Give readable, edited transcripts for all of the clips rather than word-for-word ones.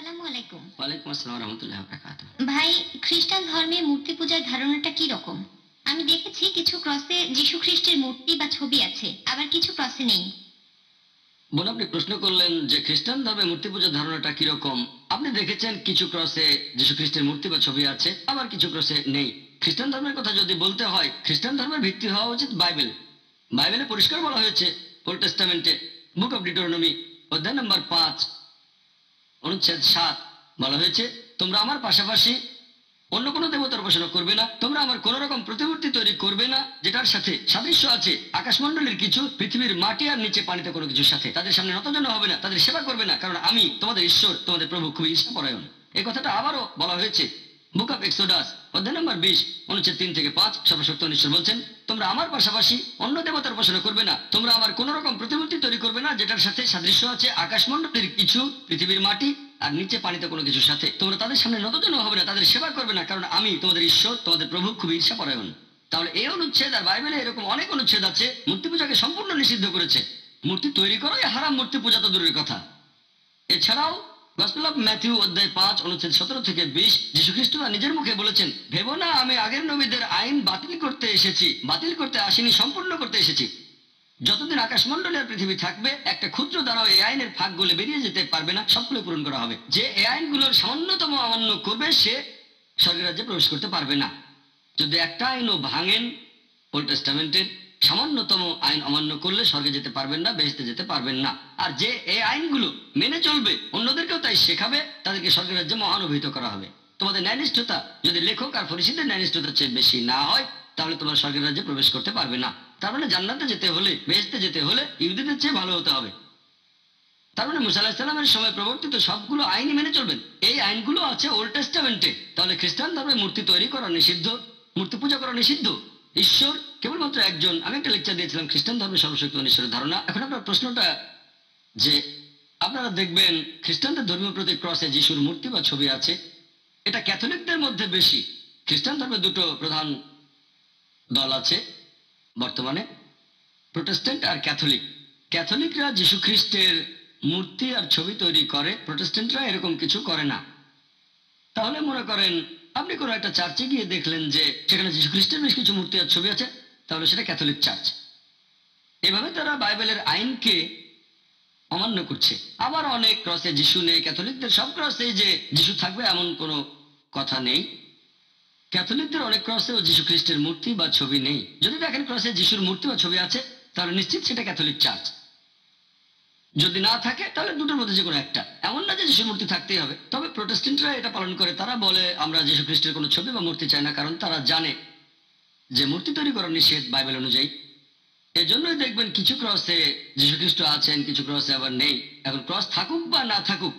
আসসালামু আলাইকুম। ওয়ালাইকুম আসসালাম রহমতুল্লাহ বরকাতুহ। ভাই, খ্রিস্টান ধর্মে মূর্তি পূজার ধারণাটা কি রকম? আমি দেখেছি কিছু ক্রসে যীশু খ্রিস্টের মূর্তি বা ছবি আছে, আবার কিছু ক্রসে নেই। বোন, আপনি প্রশ্ন করলেন যে খ্রিস্টান ধর্মে মূর্তি পূজার ধারণাটা কিরকম। আপনি দেখেছেন কিছু ক্রসে যীশু খ্রিস্টের মূর্তি বা ছবি আছে, আবার কিছু ক্রসে নেই। খ্রিস্টান ধর্মের কথা যদি বলতে হয়, খ্রিস্টান ধর্মের ভিত্তি হওয়া উচিত বাইবেল। বাইবেলে পরিষ্কার বলা হয়েছে, ওল্ড টেস্টামেন্টে বুক অফ ডিটোরনমি অধ্যায় নম্বর 5 অনুচ্ছেদ 7 বলা হয়েছে, তোমরা আমার পাশাপাশি অন্য কোনো দেবতার উপাসনা করবে না, তোমরা আমার কোন রকম প্রতিমূর্তি তৈরি করবে না যেটার সাথে সাদৃশ্য আছে আকাশমণ্ডলের কিছু, পৃথিবীর মাটি আর নিচে পানিতে কোনো কিছুর সাথে। তাদের সামনে নতজানু হবে না, তাদের সেবা করবে না, কারণ আমি তোমাদের ঈশ্বর, তোমাদের প্রভু খুবই ঈর্ষাপরায়ণ। এই কথাটা আবারও বলা হয়েছে বুক অফ এক্সোডাস অধ্যায় নম্বর 20 অনুচ্ছেদ 3 থেকে 5। সর্বশক্তিমান ঈশ্বর বলছেন, তোমরা আমার পাশাপাশি অন্য দেবতার উপাসনা করবে না, তোমরা আমার কোন রকম প্রতিমূর্তি তৈরি করবে না যেটার সাথে সাদৃশ্য আছে আকাশমণ্ডলের কিছু, পৃথিবীর মাটি আর নিচে পানিতে কোনো কিছুর সাথে। তোমরা তাদের সামনে নতজানু হবে না, তাদের সেবা করবে না, কারণ আমি তোমাদের ঈশ্বর, তোমাদের প্রভু খুবই ঈর্ষাপরায়ণ। তাহলে এই অনুচ্ছেদ আর বাইবেলে এরকম অনেক অনুচ্ছেদ আছে মূর্তি পূজাকে সম্পূর্ণ নিষিদ্ধ করেছে। মূর্তি তৈরি করাই হারাম, মূর্তি পূজা তো দূরের কথা। এছাড়াও গসপেল অফ ম্যাথিউ অধ্যায় 5 অনুচ্ছেদ 17 থেকে 20 যীশু খ্রিস্ট নিজের মুখে বলেছেন, ভেবো না আমি আগের নবীদের আইন বাতিল করতে এসেছি, বাতিল করতে আসিনি, সম্পূর্ণ করতে এসেছি। যতদিন আকাশমণ্ডলে আর পৃথিবী থাকবে, একটা ক্ষুদ্র দ্বারাও এই আইনের ফাঁক গুলো বেরিয়ে যেতে পারবে না, সবগুলো পূরণ করা হবে। যে এই আইনগুলোর সামান্যতম অমান্য করবে সে স্বর্গের রাজ্যে প্রবেশ করতে পারবে না। যদি একটা আইনও ভাঙেন ওল্ড টেস্টামেন্টের, সামান্যতম আইন অমান্য করলে স্বর্গে যেতে পারবেন না, বেহেশতে যেতে পারবেন না। আর যে এই আইনগুলো মেনে চলবে, অন্যদেরকেও তাই শেখাবে, তাদেরকে স্বর্গের রাজ্যে মহানুভূত করা হবে। তোমাদের ন্যায়নিষ্ঠতা যদি লেখক আর ফরিসীদের ন্যায়নিষ্ঠতার চেয়ে বেশি না হয়, তাহলে তোমরা স্বর্গের রাজ্যে প্রবেশ করতে পারবে না। তার মানে জান্নাতে যেতে হলে, বেহেশতে যেতে হলে ইহুদিদের চেয়ে ভালো হতে হবে। তার মানে মুসা আলাইহিস সালামের সময় প্রবর্তিত সবগুলো আইনই মেনে চলবেন। এই আইনগুলো আছে ওল্ড টেস্টামেন্টে। তাহলে খ্রিস্টান ধর্মে মূর্তি তৈরি করা নিষিদ্ধ, মূর্তি পূজা করা নিষিদ্ধ। ঈশ্বর কেবলমাত্র একজন। আমি একটা লেকচার দিয়েছিলাম খ্রিস্টান ধর্মের সর্বশক্তিমান ঈশ্বরের ধারণা। এখন আপনার প্রশ্নটা যে আপনারা দেখবেন খ্রিস্টানদের ধর্মীয় প্রতীক ক্রসে যিশুর মূর্তি বা ছবি আছে, এটা ক্যাথলিকদের মধ্যে বেশি। খ্রিস্টান ধর্মের দুটো প্রধান দল আছে বর্তমানে, প্রোটেস্ট্যান্ট আর ক্যাথলিক। ক্যাথলিকরা যীশু খ্রিস্টের মূর্তি আর ছবি তৈরি করে, প্রোটেস্ট্যান্টরা এরকম কিছু করে না। তাহলে মনে করেন আপনি কোনো একটা চার্চে গিয়ে দেখলেন যে সেখানে যীশু খ্রিস্টের বেশ কিছু মূর্তি আর ছবি আছে, তাহলে সেটা ক্যাথলিক চার্চ। এভাবে তারা বাইবেলের আইনকে অমান্য করছে। আবার অনেক ক্রসে যিশু নেই, ক্যাথলিকদের সব ক্রসে যে যিশু থাকবে এমন কোনো কথা নেই। ক্যাথলিকদের অনেক ক্রসেও যীশু খ্রিস্টের মূর্তি বা ছবি নেই। যদি দেখেন ক্রসে যিশুর মূর্তি বা ছবি আছে, তাহলে নিশ্চিত সেটা ক্যাথলিক চার্চ। যদি না থাকে তাহলে দুটোর মধ্যে যে কোনো একটা। এমন না যে যিশুর মূর্তি থাকতেই হবে। তবে প্রোটেস্ট্যান্টরা এটা পালন করে, তারা বলে আমরা যীশু খ্রিস্টের কোনো ছবি বা মূর্তি চাই না, কারণ তারা জানে যে মূর্তি তৈরি করা নিষেধ বাইবেল অনুযায়ী। এজন্যই দেখবেন কিছু ক্রসে যীশু খ্রিস্ট আছেন, কিছু ক্রসে আবার নেই। এখন ক্রস থাকুক বা না থাকুক,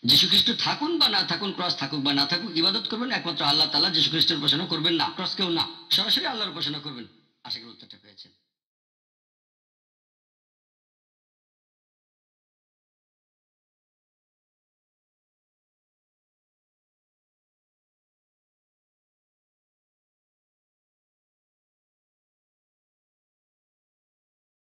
যীশু খ্রিস্ট থাকুন বা না থাকুন, ক্রস থাকুক বা না থাকুক, ইবাদত করবেন একমাত্র আল্লাহ তাআলা। যীশু খ্রিস্টের উপাসনা করবেন না, ক্রসকেও না, সরাসরি আল্লাহর উপাসনা করবেন। আশা করি উত্তরটা পেয়েছেন।